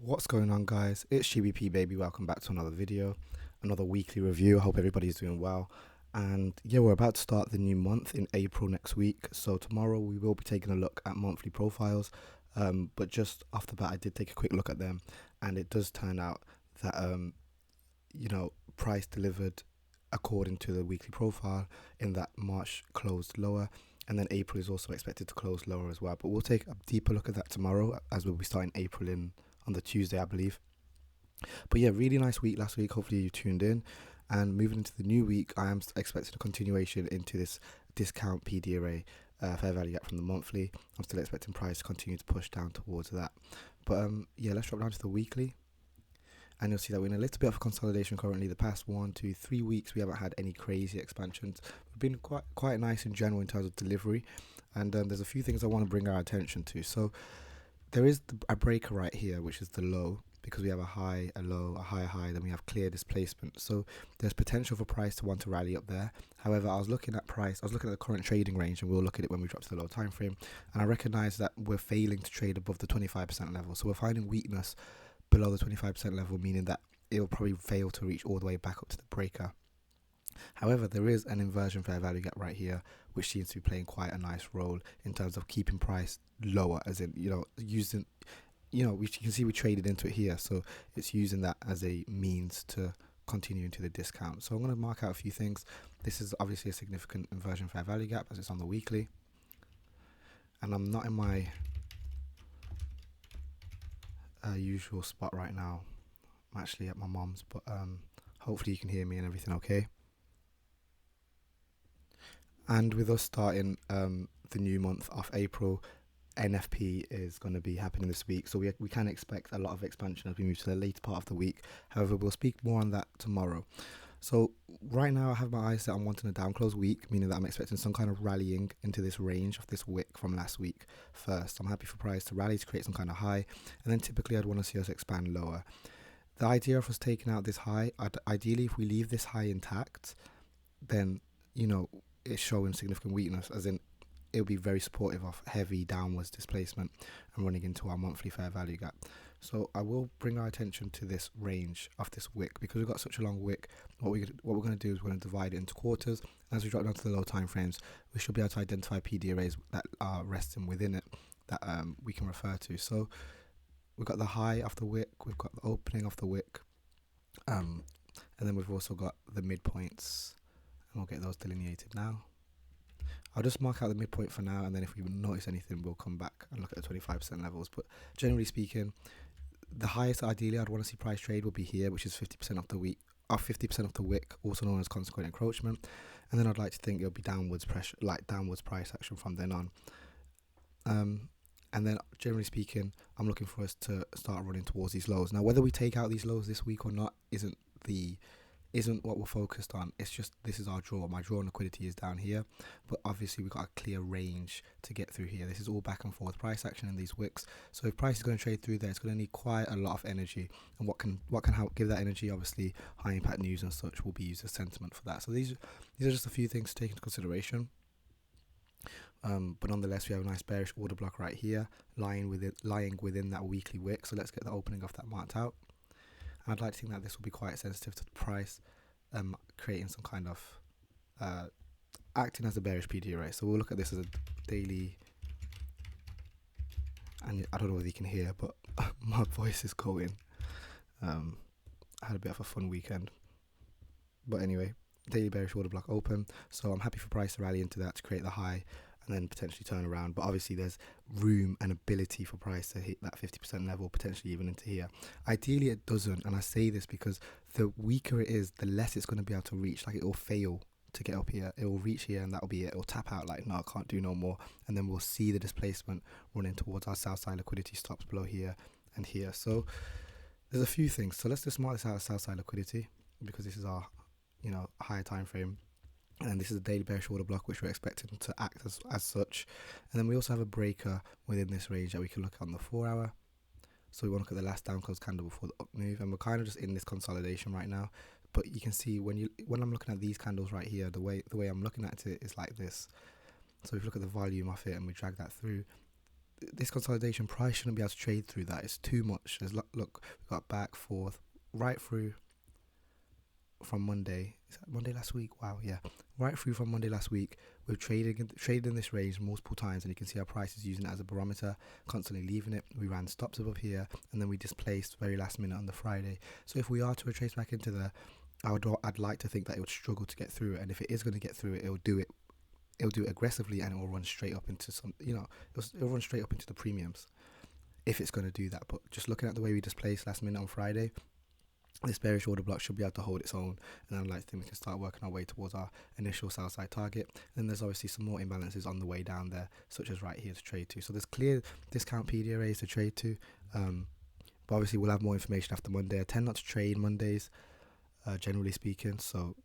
What's going on, guys? It's GBP baby. Welcome back to another video, another weekly review. I hope everybody's doing well. And yeah, we're about to start the new month in April next week. So tomorrow we will be taking a look at monthly profiles. But just off the bat, I did take a quick look at them, and it does turn out that price delivered according to the weekly profile, in that March closed lower, and then April is also expected to close lower as well. But we'll take a deeper look at that tomorrow, as we'll be starting April on the Tuesday, I believe. But yeah, really nice week last week. Hopefully you tuned in. And moving into the new week, I am expecting a continuation into this discount PDRA fair value gap from the monthly. I'm still expecting price to continue to push down towards that. But yeah, let's drop down to the weekly. And you'll see that we're in a little bit of a consolidation currently. The past 1, 2, 3 weeks, we haven't had any crazy expansions. We've been quite nice in general in terms of delivery. And there's a few things I want to bring our attention to. So there is a breaker right here, which is the low, because we have a high, a low, a high, high, then we have clear displacement. So there's potential for price to want to rally up there. However, I was looking at the current trading range, and we'll look at it when we drop to the low time frame. And I recognize that we're failing to trade above the 25% level. So we're finding weakness below the 25% level, meaning that it'll probably fail to reach all the way back up to the breaker. However, there is an inversion fair value gap right here, which seems to be playing quite a nice role in terms of keeping price lower, as in, using, you can see we traded into it here. So it's using that as a means to continue into the discount. So I'm going to mark out a few things. This is obviously a significant inversion fair value gap, as it's on the weekly. And I'm not in my usual spot right now. I'm actually at my mom's, but hopefully you can hear me and everything okay. And with us starting the new month of April, NFP is going to be happening this week, so we can expect a lot of expansion as we move to the later part of the week. However, we'll speak more on that tomorrow. So right now I have my eyes set on wanting a down close week, meaning that I'm expecting some kind of rallying into this range of this wick from last week first. I'm happy for price to rally to create some kind of high, and then typically I'd want to see us expand lower. The idea of us taking out this high, ideally if we leave this high intact, then it's showing significant weakness, as in it'll be very supportive of heavy downwards displacement and running into our monthly fair value gap. So I will bring our attention to this range of this wick, because we've got such a long wick. What we're going to do is we're going to divide it into quarters. And as we drop down to the low time frames, we should be able to identify PDRAs that are resting within it that we can refer to. So we've got the high of the wick, we've got the opening of the wick, and then we've also got the midpoints, and we'll get those delineated now. I'll just mark out the midpoint for now, and then if we notice anything, we'll come back and look at the 25% levels. But generally speaking, the highest ideally I'd want to see price trade will be here, which is 50% of the week, or 50% of the wick, also known as consequent encroachment. And then I'd like to think it'll be downwards pressure, like downwards price action from then on. And then generally speaking, I'm looking for us to start running towards these lows. Now, whether we take out these lows this week or not isn't what we're focused on. It's just, this is our draw. My draw on liquidity is down here, but obviously we've got a clear range to get through here. This is all back and forth price action in these wicks. So if price is going to trade through there, it's going to need quite a lot of energy. And what can help give that energy? Obviously, high impact news and such will be used as sentiment for that. So these are just a few things to take into consideration. But nonetheless, we have a nice bearish order block right here, lying within that weekly wick. So let's get the opening of that marked out. And I'd like to think that this will be quite sensitive to the price, creating some kind of acting as a bearish PDRA. So we'll look at this as a daily, and I don't know whether you can hear, but my voice is going. I had a bit of a fun weekend, but anyway, daily bearish order block open. So I'm happy for price to rally into that to create the high, and then potentially turn around. But obviously there's room and ability for price to hit that 50% level, potentially even into here. Ideally it doesn't, and I say this because the weaker it is, the less it's going to be able to reach. Like, it will fail to get up here, it will reach here, and that'll be it. It'll tap out like, no, I can't do no more, and then we'll see the displacement running towards our south side liquidity stops below here and here. So there's a few things. So let's just mark this out as south side liquidity, because this is our higher time frame. And this is a daily bearish order block, which we're expecting to act as such. And then we also have a breaker within this range that we can look at on the 4 hour. So we want to look at the last down close candle before the up move, and we're kind of just in this consolidation right now. But you can see when I'm looking at these candles right here, the way I'm looking at it is like this. So if you look at the volume of it and we drag that through, this consolidation price shouldn't be able to trade through that. It's too much. There's look, we got back, forth, right through from Monday. Is that Monday last week? Wow, yeah. Right through from Monday last week, we've traded in this range multiple times, and you can see our price is using it as a barometer, constantly leaving it. We ran stops above here, and then we displaced very last minute on the Friday. So if we are to retrace back into there, I'd like to think that it would struggle to get through it, and if it is going to get through it, it'll do it aggressively, and it will run straight up into it'll run straight up into the premiums if it's going to do that. But just looking at the way we displaced last minute on Friday, this bearish order block should be able to hold its own, and I'd like to think we can start working our way towards our initial sell side target. And then there's obviously some more imbalances on the way down there, such as right here to trade to. So there's clear discount PDRAs to trade to, but obviously we'll have more information after Monday. I tend not to trade Mondays, generally speaking, so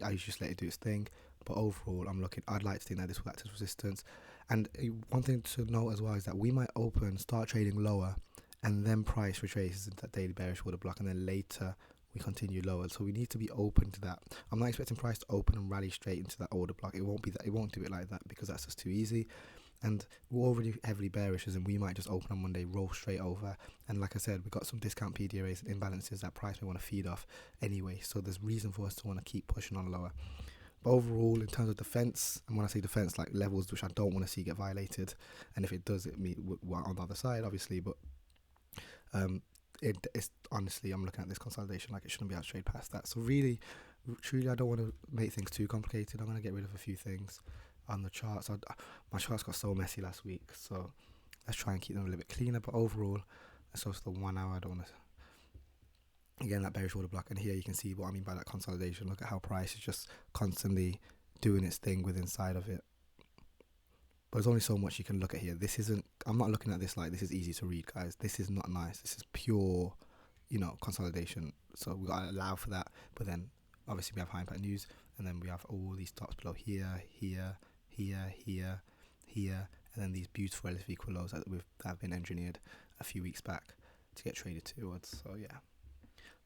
I usually just let it do its thing. But overall, I'd like to think that this will act as resistance. And one thing to note as well is that we might start trading lower, and then price retraces into that daily bearish order block, and then later we continue lower. So we need to be open to that. I'm not expecting price to open and rally straight into that order block. It won't do it like that, because that's just too easy. And we're already heavily bearish, and we might just open on Monday, roll straight over. And like I said, we've got some discount PDRAs and imbalances that price may want to feed off anyway. So there's reason for us to want to keep pushing on lower. But overall, in terms of defense, and when I say defense, like levels which I don't want to see get violated, and if it does, it means on the other side, obviously. But it's honestly, I'm looking at this consolidation like it shouldn't be able to trade past that. So really, truly, I don't want to make things too complicated. I'm going to get rid of a few things on the charts. My charts got so messy last week, so let's try and keep them a little bit cleaner. But overall, let's go to the 1 hour. I don't want to, again, that bearish order block, and here you can see what I mean by that consolidation. Look at how price is just constantly doing its thing with inside of it. But there's only so much you can look at here. I'm not looking at this like this is easy to read, guys. This is not nice. This is pure, consolidation. So we got to allow for that. But then obviously we have high impact news, and then we have all these stops below here, here, here, here, here, and then these beautiful relative equal lows that have been engineered a few weeks back to get traded towards. So yeah.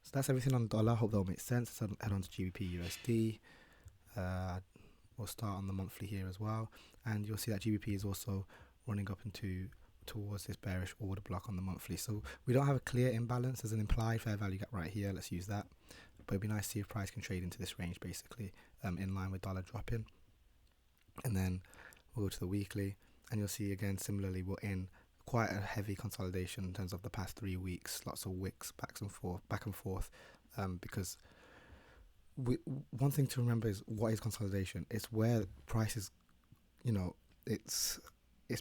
So that's everything on dollar. Hope that all makes sense. So head on to GBP USD. We'll start on the monthly here as well, and you'll see that GBP is also running up towards this bearish order block on the monthly. So we don't have a clear imbalance. There's an implied fair value gap right here. Let's use that. But it'd be nice to see if price can trade into this range, basically, in line with dollar dropping. And then we'll go to the weekly, and you'll see again similarly we're in quite a heavy consolidation in terms of the past 3 weeks. Lots of wicks back and forth, because one thing to remember is what is consolidation. It's where prices, it's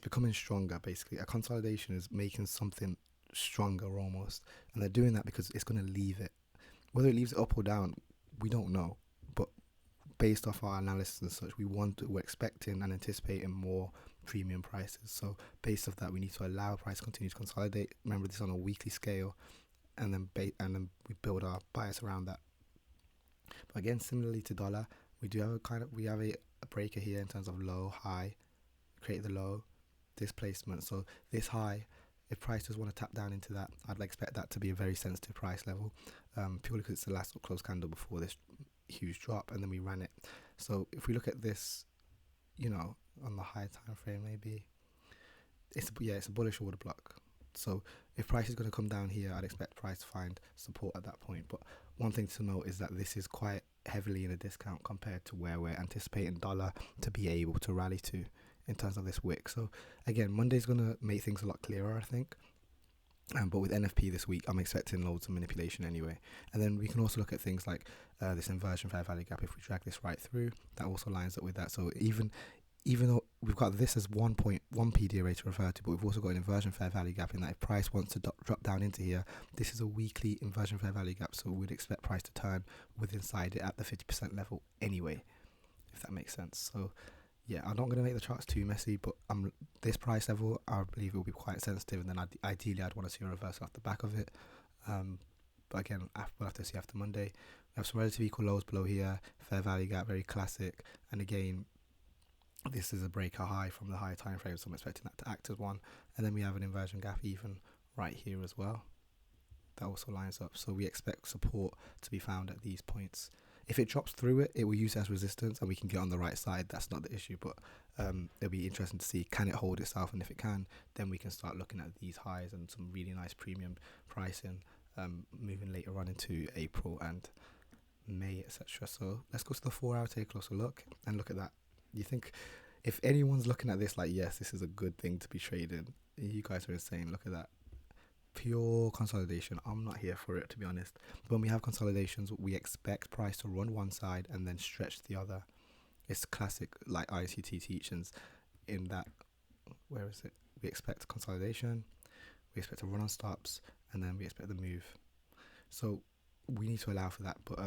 becoming stronger. Basically, a consolidation is making something stronger almost, and they're doing that because it's going to leave it. Whether it leaves it up or down, we don't know. But based off our analysis and such, we're expecting and anticipating more premium prices. So based off that, we need to allow price to continue to consolidate. Remember, this is on a weekly scale, and then we build our bias around that. But again, similarly to dollar, we have a breaker here in terms of low, high, create the low, displacement. So this high, if price does want to tap down into that, I'd expect that to be a very sensitive price level, purely because it's the last close candle before this huge drop, and then we ran it. So if we look at this, on the high time frame, maybe it's a bullish order block. So if price is going to come down here, I'd expect price to find support at that point. But one thing to note is that this is quite heavily in a discount compared to where we're anticipating dollar to be able to rally to in terms of this wick. So again, Monday's going to make things a lot clearer, I think. But with NFP this week, I'm expecting loads of manipulation anyway. And then we can also look at things like this inversion fair value gap. If we drag this right through, that also lines up with that. So even though we've got this as 1.1 PDRA to refer to, but we've also got an inversion fair value gap in that if price wants to drop down into here, this is a weekly inversion fair value gap, so we'd expect price to turn inside it at the 50% level anyway, if that makes sense. So yeah, I'm not going to make the charts too messy, but this price level, I believe it will be quite sensitive, and then ideally I'd want to see a reversal off the back of it. But again, we'll have to see after Monday. We have some relative equal lows below here, fair value gap, very classic, and again, this is a breaker high from the higher time frame, so I'm expecting that to act as one. And then we have an inversion gap even right here as well. That also lines up. So we expect support to be found at these points If it drops through it, it will use it as resistance and we can get on the right side. That's not the issue, but it'll be interesting to see, can it hold itself? And if it can, then we can start looking at these highs and some really nice premium pricing moving later on into April and May, etc. So let's go to the 4 hour, take a closer look and look at that. You think if anyone's looking at this like, yes, this is a good thing to be trading, you guys are insane. Look at that. Pure consolidation. I'm not here for it, to be honest. When we have consolidations, we expect price to run one side and then stretch the other. It's classic like ICT teachings in that, where is it? We expect consolidation, we expect to run on stops, and then we expect the move. So we need to allow for that, but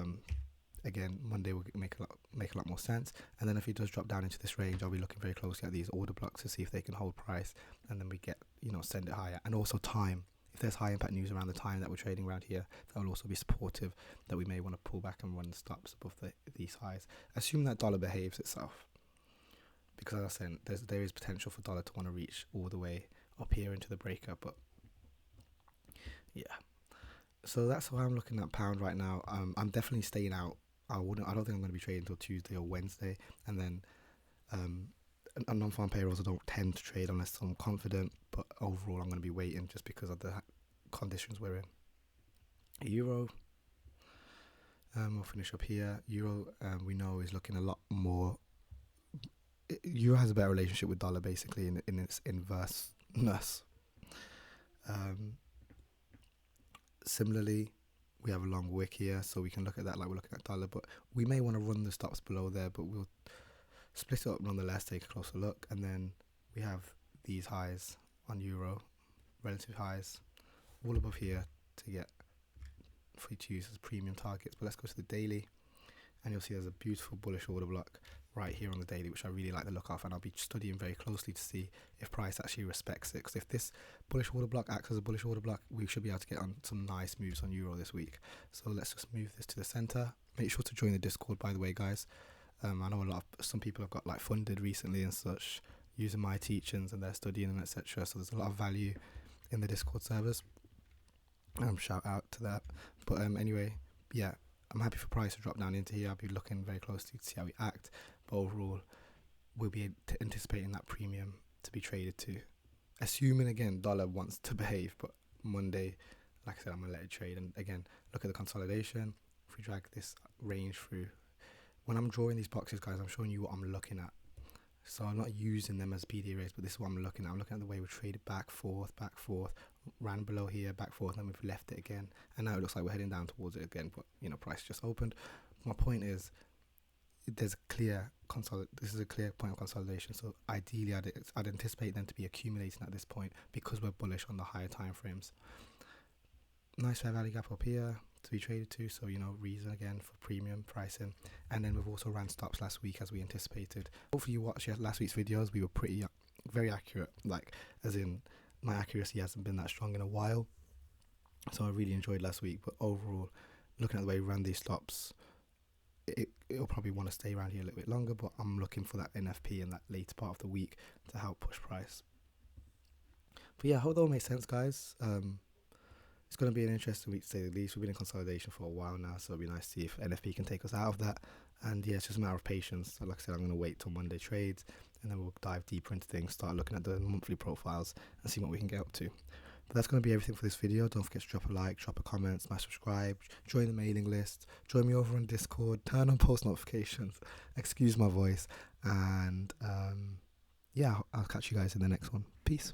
again, Monday will make a lot more sense. And then if it does drop down into this range, I'll be looking very closely at these order blocks to see if they can hold price, and then we get, send it higher. And also time. If there's high impact news around the time that we're trading around here, that will also be supportive that we may want to pull back and run stops above these highs. Assume that dollar behaves itself, because as I said, there is potential for dollar to want to reach all the way up here into the breaker. But yeah, so that's how I'm looking at pound right now. I'm definitely staying out. I don't think I'm going to be trading until Tuesday or Wednesday, and then non-farm payrolls I don't tend to trade unless I'm confident, but overall I'm going to be waiting just because of the conditions we're in. Euro, we'll finish up here. Euro, we know, is looking a lot more. Euro has a better relationship with dollar basically in its inverseness. Similarly, we have a long wick here, so we can look at that like we're looking at dollar, but we may want to run the stops below there, but we'll split it up nonetheless, take a closer look. And then we have these highs on Euro, relative highs, all above here to get free to use as premium targets. But let's go to the daily, and you'll see there's a beautiful bullish order block right here on the daily, which I really like the look of, and I'll be studying very closely to see if price actually respects it, because if this bullish order block acts as a bullish order block, we should be able to get on some nice moves on Euro this week. So let's just move this to the center. Make sure to join the Discord, by the way, guys. I know some people have got like funded recently and such using my teachings, and they're studying and etc. So there's a lot of value in the Discord servers. Shout out to that. But anyway, yeah, I'm happy for price to drop down into here. I'll be looking very closely to see how we act. But overall, we'll be anticipating that premium to be traded to. Assuming again dollar wants to behave, but Monday, like I said, I'm gonna let it trade. And again, look at the consolidation. If we drag this range through. When I'm drawing these boxes, guys, I'm showing you what I'm looking at. So I'm not using them as PD arrays, but this is what I'm looking at. I'm looking at the way we traded back, forth, ran below here, back, forth, and then we've left it again. And now it looks like we're heading down towards it again, but, price just opened. My point is, there's a clear this is a clear point of consolidation. So ideally, I'd anticipate them to be accumulating at this point because we're bullish on the higher time frames. Nice fair value gap up here to be traded to, so reason again for premium pricing. And then we've also ran stops last week as we anticipated. Hopefully you watched last week's videos. We were very accurate, like as in my accuracy hasn't been that strong in a while, so I really enjoyed last week. But overall, looking at the way we ran these stops, it'll probably want to stay around here a little bit longer, but I'm looking for that NFP in that later part of the week to help push price. But yeah, I hope that all makes sense, guys. It's going to be an interesting week to say the least. We've been in consolidation for a while now, so it'll be nice to see if NFP can take us out of that. And yeah, it's just a matter of patience. So like I said, I'm going to wait till Monday trades, and then we'll dive deeper into things, start looking at the monthly profiles and see what we can get up to. But that's going to be everything for this video. Don't forget to drop a like, drop a comment, smash subscribe, join the mailing list, join me over on Discord, turn on post notifications, excuse my voice, and yeah, I'll catch you guys in the next one. Peace.